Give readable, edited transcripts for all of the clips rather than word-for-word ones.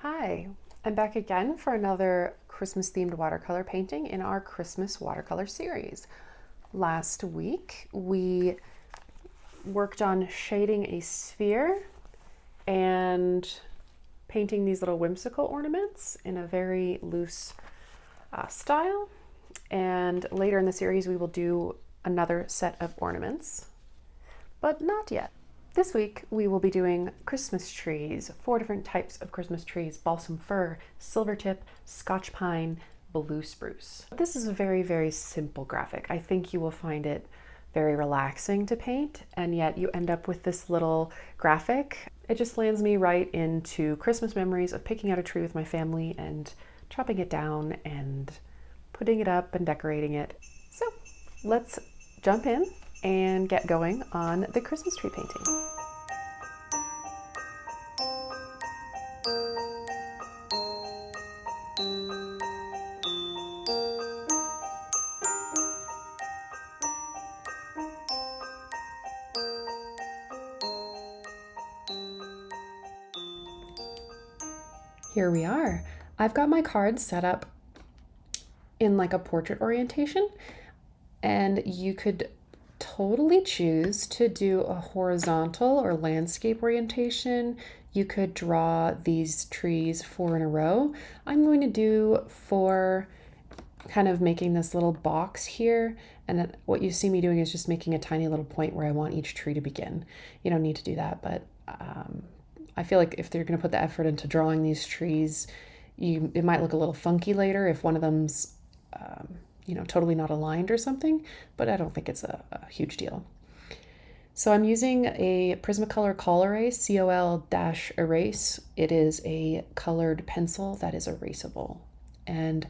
Hi, I'm back again for another Christmas themed watercolor painting in our Christmas watercolor series. Last week we worked on shading a sphere and painting these little whimsical ornaments in a very loose style. And later in the series we will do another set of ornaments, but not yet. This week we will be doing Christmas trees, 4 different types of Christmas trees: balsam fir, silvertip, Scotch pine, blue spruce. This is a very, very simple graphic. I think you will find it very relaxing to paint, and yet you end up with this little graphic. It just lands me right into Christmas memories of picking out a tree with my family and chopping it down and putting it up and decorating it. So let's jump in and get going on the Christmas tree painting. Here we are. I've got my cards set up in like a portrait orientation, and you could totally choose to do a horizontal or landscape orientation. You could draw these trees 4 in a row. I'm going to do 4, kind of making this little box here, and then what you see me doing is just making a tiny little point where I want each tree to begin. You don't need to do that, but I feel like if they're going to put the effort into drawing these trees, it might look a little funky later if one of them's totally not aligned or something, but I don't think it's a huge deal. So I'm using a Prismacolor Col-Erase, COL-Erase. It is a colored pencil that is erasable. And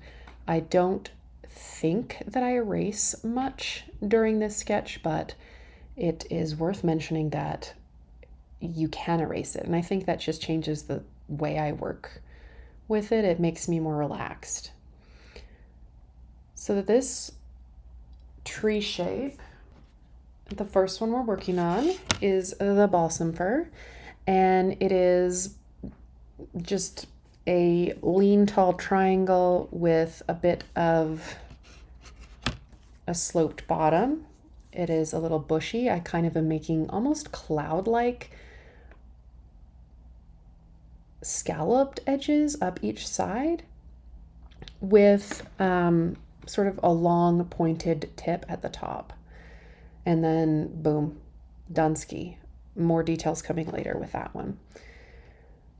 I don't think that I erase much during this sketch, but it is worth mentioning that you can erase it. And I think that just changes the way I work with it. It makes me more relaxed. So that this tree shape, the first one we're working on is the balsam fir, and it is just a lean tall triangle with a bit of a sloped bottom. It is a little bushy. I kind of am making almost cloud-like scalloped edges up each side with sort of a long pointed tip at the top. And then boom, Dunsky. More details coming later with that one.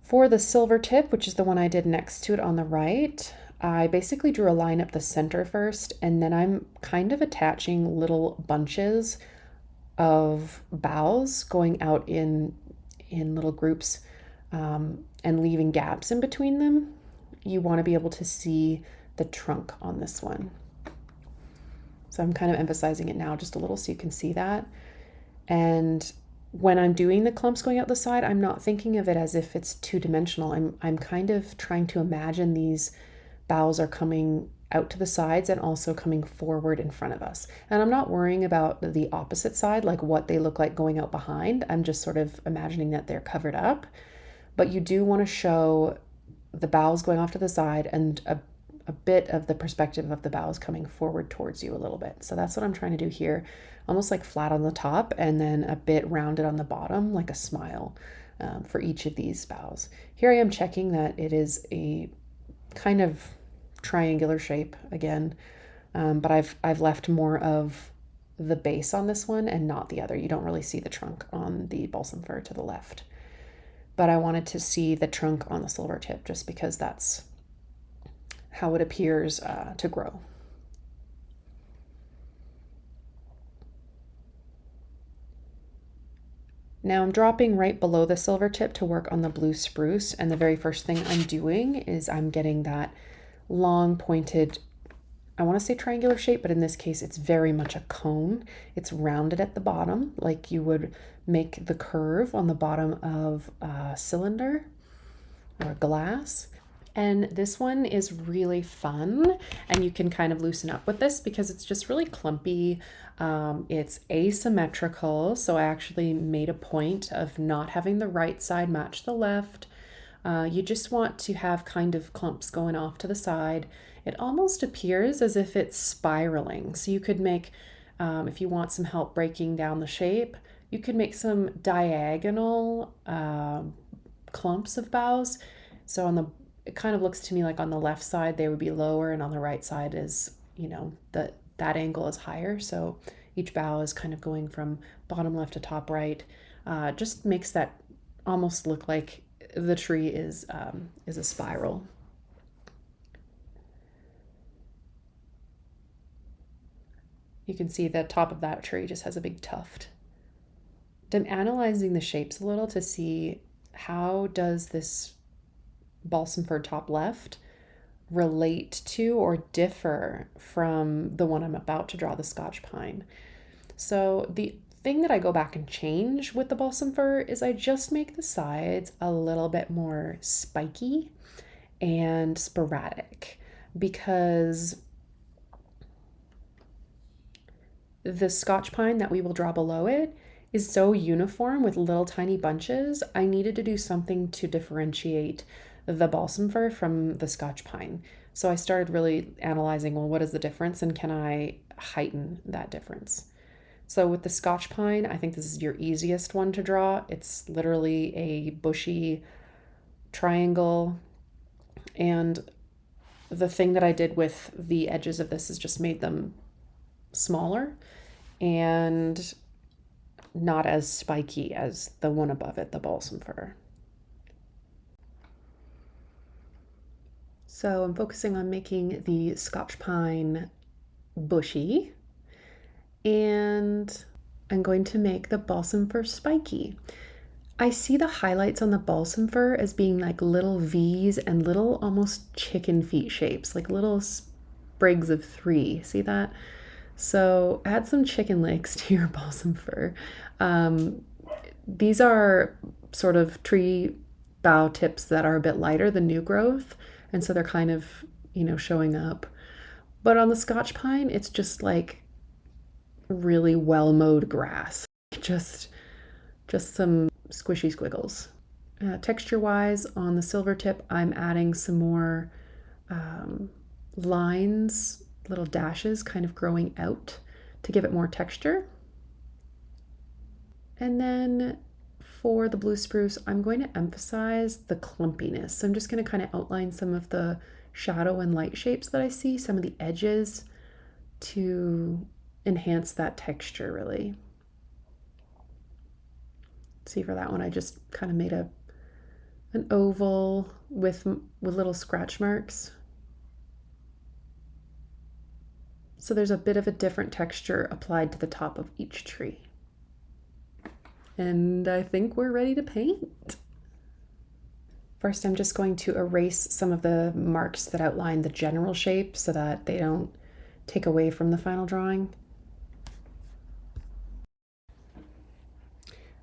For the silver tip, which is the one I did next to it on the right, I basically drew a line up the center first, and then I'm kind of attaching little bunches of boughs going out in little groups and leaving gaps in between them. You want to be able to see the trunk on this one. So I'm kind of emphasizing it now just a little so you can see that. And when I'm doing the clumps going out the side, I'm not thinking of it as if it's two-dimensional. I'm kind of trying to imagine these boughs are coming out to the sides and also coming forward in front of us. And I'm not worrying about the opposite side, like what they look like going out behind. I'm just sort of imagining that they're covered up. But you do want to show the boughs going off to the side and a bit of the perspective of the boughs coming forward towards you a little bit. So that's what I'm trying to do here, almost like flat on the top and then a bit rounded on the bottom, like a smile for each of these boughs. Here I am checking that it is a kind of triangular shape again, but I've left more of the base on this one and not the other. You don't really see the trunk on the balsam fir to the left, but I wanted to see the trunk on the silver tip just because that's how it appears to grow. Now I'm dropping right below the silver tip to work on the blue spruce, and the very first thing I'm doing is I'm getting that long pointed, I want to say triangular shape, but in this case it's very much a cone. It's rounded at the bottom like you would make the curve on the bottom of a cylinder or a glass. And this one is really fun, and you can kind of loosen up with this because it's just really clumpy. It's asymmetrical, so I actually made a point of not having the right side match the left. You just want to have kind of clumps going off to the side. It almost appears as if it's spiraling. So you could make, if you want some help breaking down the shape, you could make some diagonal clumps of boughs. So it kind of looks to me like on the left side they would be lower, and on the right side is, that angle is higher. So each bough is kind of going from bottom left to top right. Just makes that almost look like the tree is a spiral. You can see the top of that tree just has a big tuft. I'm analyzing the shapes a little to see how does this balsam fir top left relate to or differ from the one I'm about to draw, the Scotch pine. So the thing that I go back and change with the balsam fir is I just make the sides a little bit more spiky and sporadic, because the Scotch pine that we will draw below it is so uniform with little tiny bunches. I needed to do something to differentiate the balsam fir from the Scotch pine. So I started really analyzing, well, what is the difference and can I heighten that difference? So with the Scotch pine, I think this is your easiest one to draw. It's literally a bushy triangle. And the thing that I did with the edges of this is just made them smaller and not as spiky as the one above it, the balsam fir. So I'm focusing on making the Scotch pine bushy, and I'm going to make the balsam fir spiky. I see the highlights on the balsam fir as being like little V's and little almost chicken feet shapes, like little sprigs of 3. See that? So add some chicken legs to your balsam fir. These are sort of tree bough tips that are a bit lighter than new growth, and so they're kind of, showing up. But on the Scotch pine, it's just like really well-mowed grass. Just some squishy squiggles. Texture-wise, on the silver tip, I'm adding some more lines, little dashes kind of growing out to give it more texture. And then for the blue spruce, I'm going to emphasize the clumpiness. So I'm just going to kind of outline some of the shadow and light shapes that I see, some of the edges, to enhance that texture really. See, for that one, I just kind of made an oval with little scratch marks. So there's a bit of a different texture applied to the top of each tree. And I think we're ready to paint. First, I'm just going to erase some of the marks that outline the general shape so that they don't take away from the final drawing.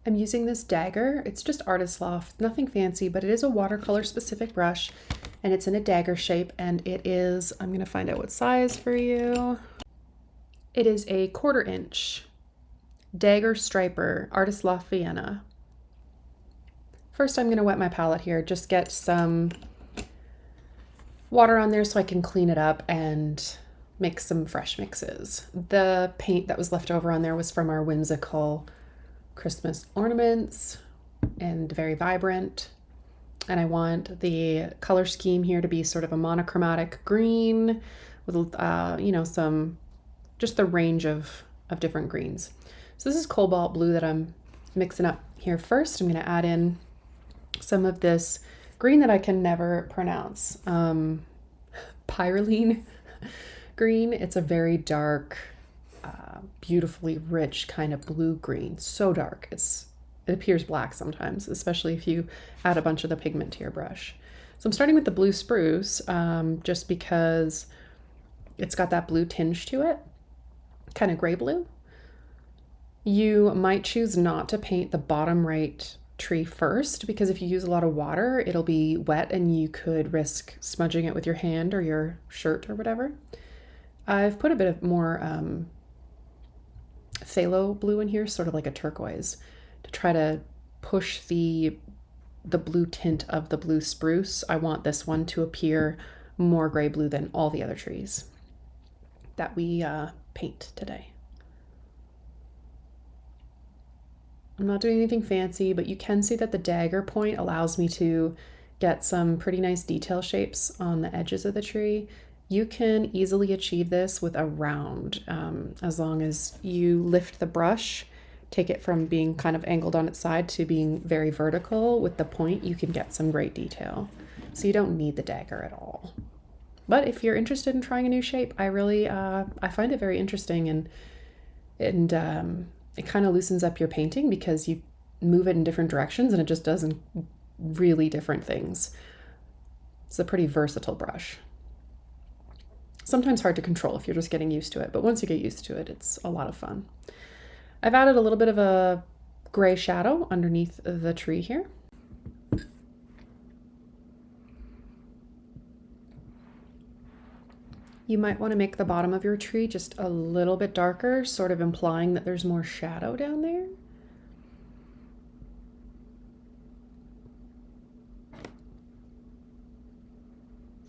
I'm using this dagger. It's just Artist Loft, nothing fancy, but it is a watercolor specific brush, and it's in a dagger shape, and it is, I'm gonna find out what size for you. It is a 1/4 inch dagger striper, Artist Loft Vienna. First, I'm gonna wet my palette here, just get some water on there so I can clean it up and make some fresh mixes. The paint that was left over on there was from our whimsical Christmas ornaments and very vibrant. And I want the color scheme here to be sort of a monochromatic green with, just the range of different greens. So this is cobalt blue that I'm mixing up here first. I'm going to add in some of this green that I can never pronounce. Pyroline green. It's a very dark, beautifully rich kind of blue green. So dark. It appears black sometimes, especially if you add a bunch of the pigment to your brush. So I'm starting with the blue spruce, just because it's got that blue tinge to it, kind of gray blue. You might choose not to paint the bottom right tree first, because if you use a lot of water, it'll be wet and you could risk smudging it with your hand or your shirt or whatever. I've put a bit of more phthalo blue in here, sort of like a turquoise, to try to push the the blue tint of the blue spruce, I want this one to appear more gray blue than all the other trees that we paint today. I'm not doing anything fancy, but you can see that the dagger point allows me to get some pretty nice detail shapes on the edges of the tree. You can easily achieve this with a round, as long as you lift the brush, take it from being kind of angled on its side to being very vertical. With the point, you can get some great detail. So you don't need the dagger at all. But if you're interested in trying a new shape, I really, I find it very interesting, and it kind of loosens up your painting because you move it in different directions and it just does really different things. It's a pretty versatile brush. Sometimes hard to control if you're just getting used to it, but once you get used to it, it's a lot of fun. I've added a little bit of a gray shadow underneath the tree here. You might want to make the bottom of your tree just a little bit darker, sort of implying that there's more shadow down there.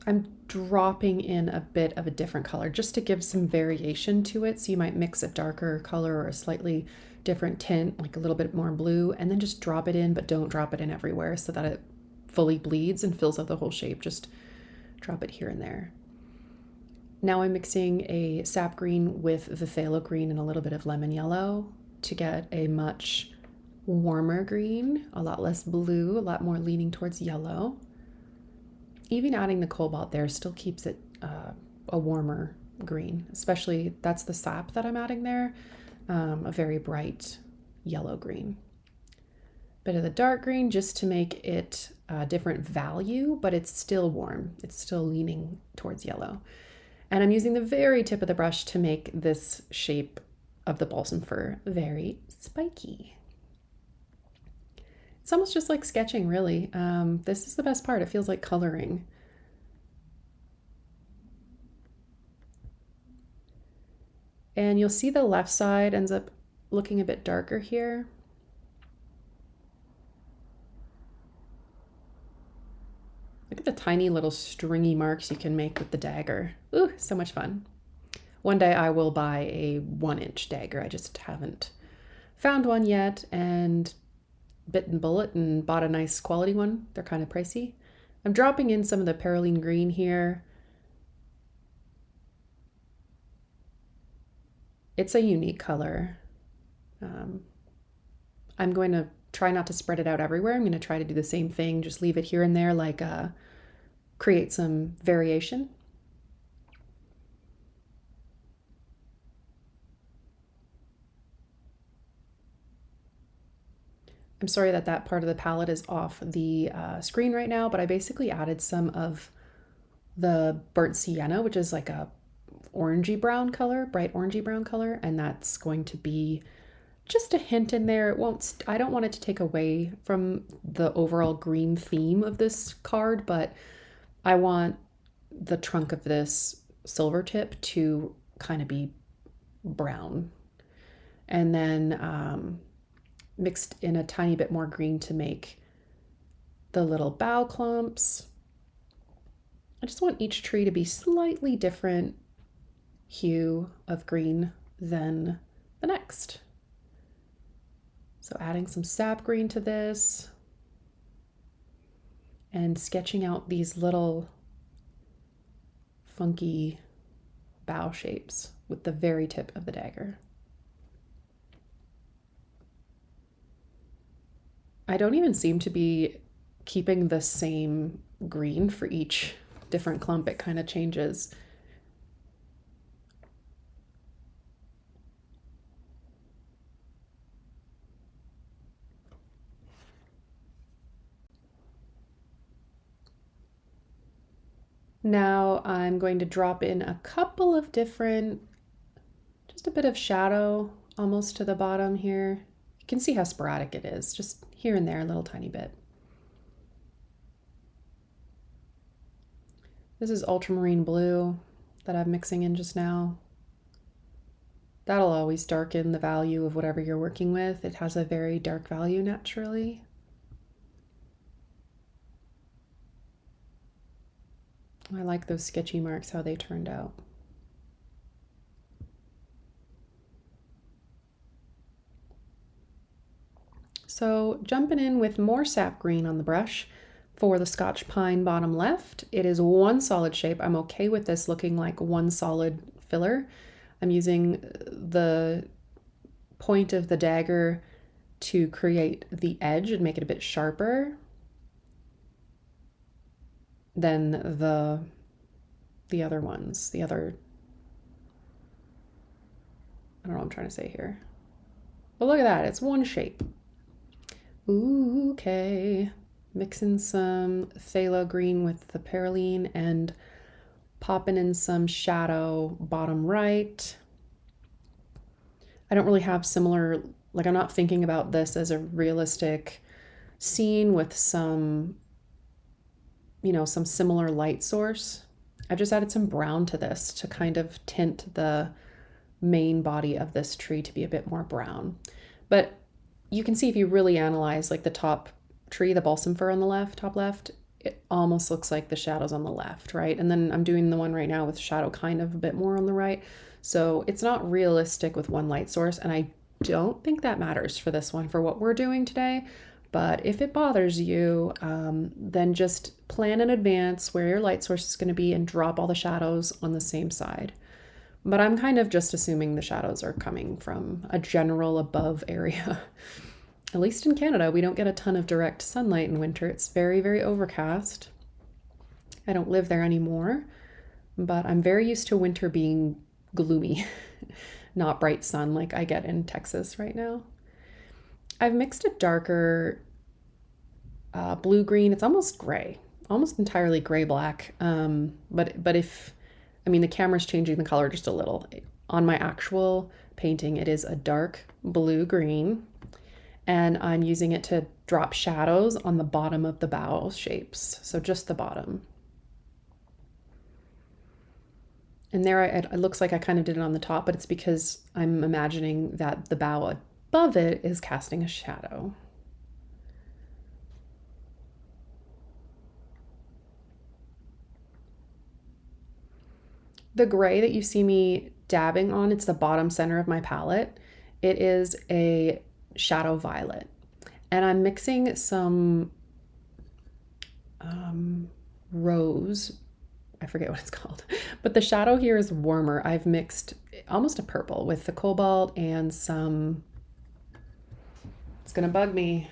I'm dropping in a bit of a different color just to give some variation to it. So you might mix a darker color or a slightly different tint, like a little bit more blue, and then just drop it in, but don't drop it in everywhere so that it fully bleeds and fills out the whole shape. Just drop it here and there. Now I'm mixing a sap green with the phthalo green and a little bit of lemon yellow to get a much warmer green, a lot less blue, a lot more leaning towards yellow. Even adding the cobalt there still keeps it a warmer green, especially that's the sap that I'm adding there, a very bright yellow green. Bit of the dark green just to make it a different value, but it's still warm. It's still leaning towards yellow. And I'm using the very tip of the brush to make this shape of the balsam fir very spiky. It's almost just like sketching, really. This is the best part. It feels like coloring. And you'll see the left side ends up looking a bit darker here. Look at the tiny little stringy marks you can make with the dagger. Ooh, so much fun. One day I will buy a 1-inch dagger. I just haven't found one yet and bit and bullet and bought a nice quality one. They're kind of pricey. I'm dropping in some of the perylene green here. It's a unique color. I'm going to try not to spread it out everywhere. I'm going to try to do the same thing, just leave it here and there, like create some variation. I'm sorry that that part of the palette is off the screen right now, but I basically added some of the burnt sienna, which is like a orangey brown color, bright orangey brown color, and that's going to be just a hint in there. It won't, I don't want it to take away from the overall green theme of this card, but I want the trunk of this silver tip to kind of be brown. And then mixed in a tiny bit more green to make the little bough clumps. I just want each tree to be slightly different hue of green than the next. So adding some sap green to this and sketching out these little funky bough shapes with the very tip of the dagger. I don't even seem to be keeping the same green for each different clump. It kind of changes. Now I'm going to drop in a couple of different, just a bit of shadow almost to the bottom here. You can see how sporadic it is, just here and there, a little tiny bit. This is ultramarine blue that I'm mixing in just now. That'll always darken the value of whatever you're working with. It has a very dark value naturally. I like those sketchy marks, how they turned out. So jumping in with more sap green on the brush for the Scotch Pine bottom left. It is one solid shape. I'm okay with this looking like one solid filler. I'm using the point of the dagger to create the edge and make it a bit sharper than the other ones. I don't know what I'm trying to say here. But look at that, it's one shape. Ooh, okay. Mixing some phthalo green with the perylene and popping in some shadow bottom right. I don't really have similar, like I'm not thinking about this as a realistic scene with some, some similar light source. I've just added some brown to this to kind of tint the main body of this tree to be a bit more brown. But you can see if you really analyze like the top tree, the balsam fir on the left, top left, it almost looks like the shadows on the left, right? And then I'm doing the one right now with shadow kind of a bit more on the right. So it's not realistic with one light source, and I don't think that matters for this one for what we're doing today. But if it bothers you, then just plan in advance where your light source is going to be and drop all the shadows on the same side. But I'm kind of just assuming the shadows are coming from a general above area. At least in Canada, we don't get a ton of direct sunlight in winter. It's very, very overcast. I don't live there anymore, but I'm very used to winter being gloomy, not bright sun like I get in Texas right now. I've mixed a darker blue-green. It's almost gray, almost entirely gray-black. But if, I mean, the camera's changing the color just a little. On my actual painting, it is a dark blue-green, and I'm using it to drop shadows on the bottom of the bough shapes, so just the bottom. And there it looks like I kind of did it on the top, but it's because I'm imagining that the bough above it is casting a shadow. The gray that you see me dabbing on, it's the bottom center of my palette. It is a shadow violet. And I'm mixing some rose, I forget what it's called, but the shadow here is warmer. I've mixed almost a purple with the cobalt and some, it's gonna bug me.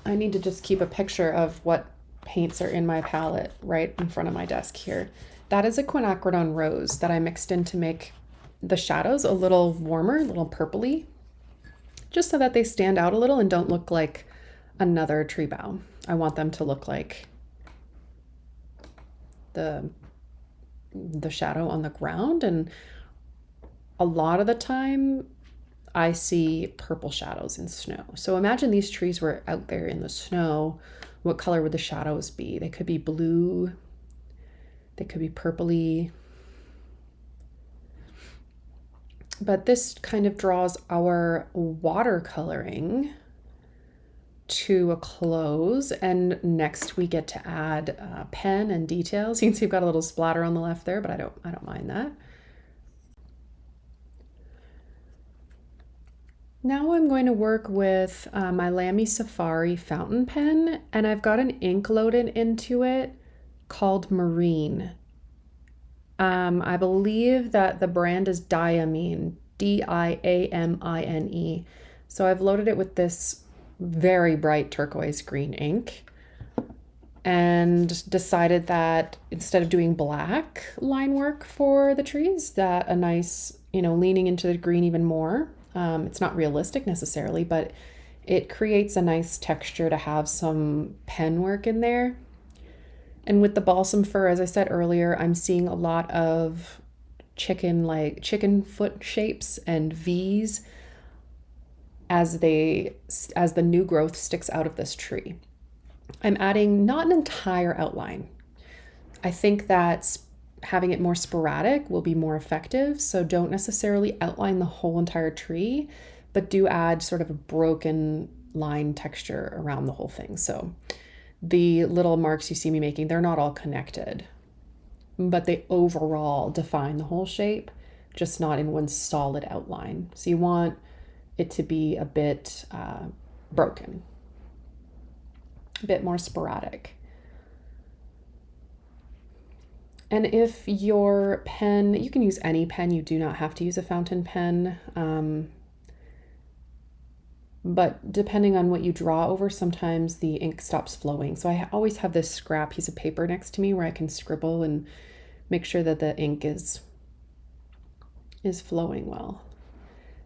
I need to just keep a picture of what paints are in my palette right in front of my desk here. That is a quinacridone rose that I mixed in to make the shadows a little warmer, a little purpley, just so that they stand out a little and don't look like another tree bough. I want them to look like the shadow on the ground, and a lot of the time I see purple shadows in snow. So imagine these trees were out there in the snow. What color would the shadows be? They could be blue, they could be purpley. But this kind of draws our watercoloring to a close, and next we get to add pen and details. You can see we've got a little splatter on the left there, but I don't mind that. Now I'm going to work with my Lamy Safari fountain pen, and I've got an ink loaded into it called Marine. I believe that the brand is Diamine, Diamine. So I've loaded it with this very bright turquoise green ink and decided that instead of doing black line work for the trees, that a nice, leaning into the green even more. It's not realistic necessarily, but it creates a nice texture to have some pen work in there. And with the balsam fir, as I said earlier, I'm seeing a lot of chicken foot shapes and V's as the new growth sticks out of this tree. I'm adding not an entire outline. I think that having it more sporadic will be more effective. So don't necessarily outline the whole entire tree, but do add sort of a broken line texture around the whole thing. So the little marks you see me making, they're not all connected, but they overall define the whole shape, just not in one solid outline. So you want it to be a bit broken, a bit more sporadic. And if your pen, you can use any pen, you do not have to use a fountain pen. But depending on what you draw over, sometimes the ink stops flowing. So I always have this scrap piece of paper next to me where I can scribble and make sure that the ink is flowing well.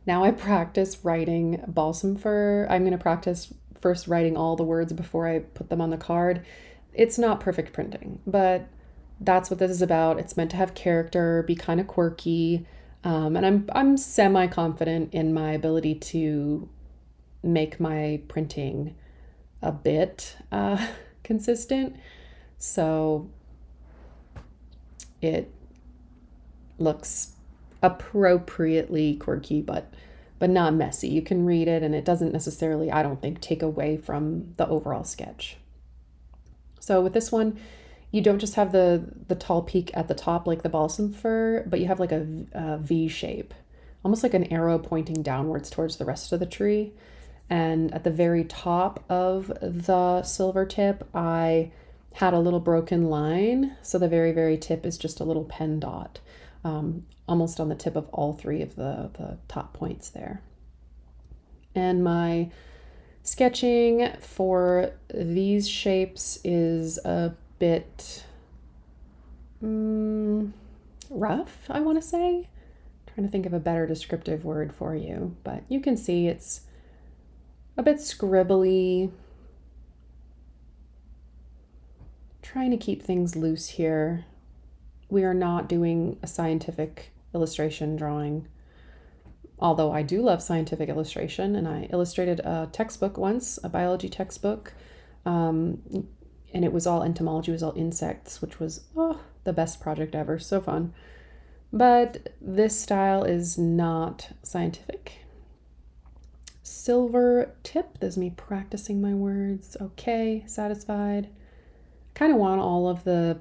Now I practice writing balsam fir. I'm going to practice first writing all the words before I put them on the card. It's not perfect printing, but that's what this is about. It's meant to have character, be kind of quirky, and I'm semi-confident in my ability to make my printing a bit consistent. So it looks appropriately quirky, but not messy. You can read it and it doesn't necessarily, I don't think, take away from the overall sketch. So with this one, you don't just have the tall peak at the top like the balsam fir, but you have like a V shape, almost like an arrow pointing downwards towards the rest of the tree. And at the very top of the silver tip, I had a little broken line. So the very, very tip is just a little pen dot, almost on the tip of all three of the top points there. And my sketching for these shapes is a bit rough, I want to say. I'm trying to think of a better descriptive word for you, but you can see it's a bit scribbly. Trying to keep things loose here. We are not doing a scientific illustration drawing, although I do love scientific illustration, and I illustrated a textbook once, a biology textbook, and it was all entomology, it was all insects, which was the best project ever, so fun. But this style is not scientific. Silver tip, there's me practicing my words. Okay, satisfied. Kind of want all of the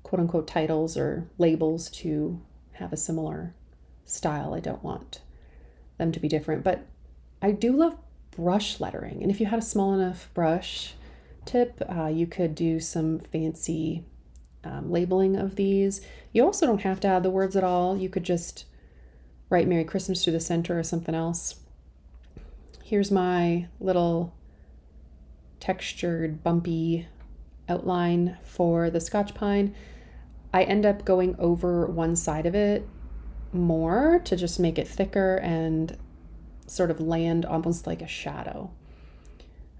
quote unquote titles or labels to have a similar style. I don't want them to be different, but I do love brush lettering. And if you had a small enough brush tip, you could do some fancy labeling of these. You also don't have to add the words at all. You could just write Merry Christmas through the center or something else. Here's my little textured, bumpy outline for the Scotch pine. I end up going over one side of it more to just make it thicker and sort of land almost like a shadow.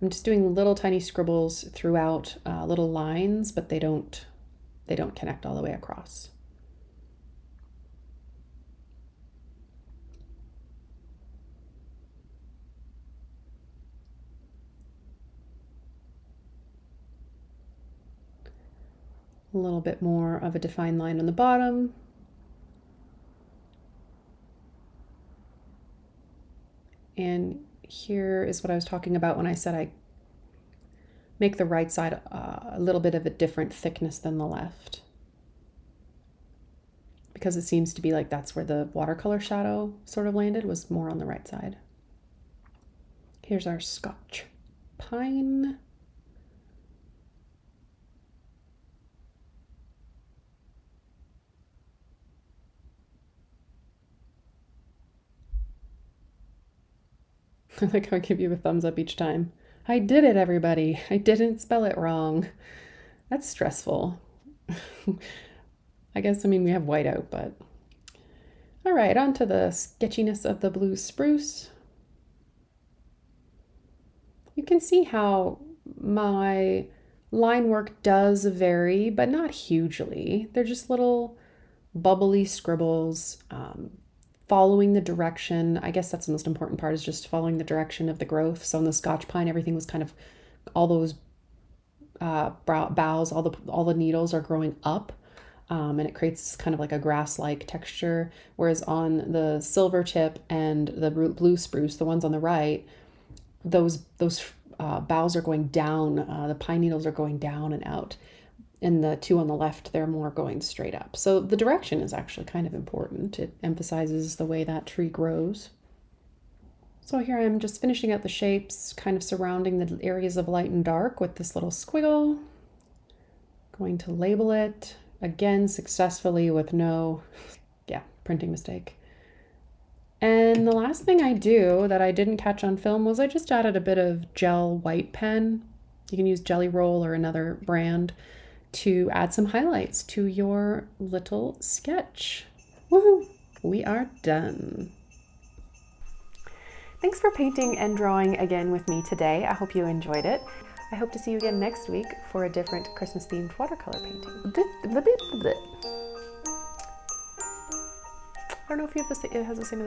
I'm just doing little tiny scribbles throughout, little lines, but they don't connect all the way across. A little bit more of a defined line on the bottom. And here is what I was talking about when I said I make the right side a little bit of a different thickness than the left, because it seems to be like that's where the watercolor shadow sort of landed, was more on the right side. Here's our Scotch pine. I like how I give you a thumbs up each time. I did it, everybody. I didn't spell it wrong. That's stressful. I guess, I mean, we have whiteout, but... All right, on to the sketchiness of the blue spruce. You can see how my line work does vary, but not hugely. They're just little bubbly scribbles, following the direction. I guess that's the most important part, is just following the direction of the growth. So in the Scotch pine, everything was kind of, all those boughs, all the needles are growing up, and it creates kind of like a grass-like texture. Whereas on the silver tip and the blue spruce, the ones on the right, those boughs are going down, the pine needles are going down and out. And the two on the left, they're more going straight up. So the direction is actually kind of important. It emphasizes the way that tree grows. So here I'm just finishing out the shapes, kind of surrounding the areas of light and dark with this little squiggle. Going to label it, again, successfully with no, printing mistake. And the last thing I do that I didn't catch on film was I just added a bit of gel white pen. You can use Jelly Roll or another brand to add some highlights to your little sketch. Woohoo! We are done. Thanks for painting and drawing again with me today. I hope you enjoyed it. I hope to see you again next week for a different Christmas-themed watercolor painting. I don't know if you have it has the same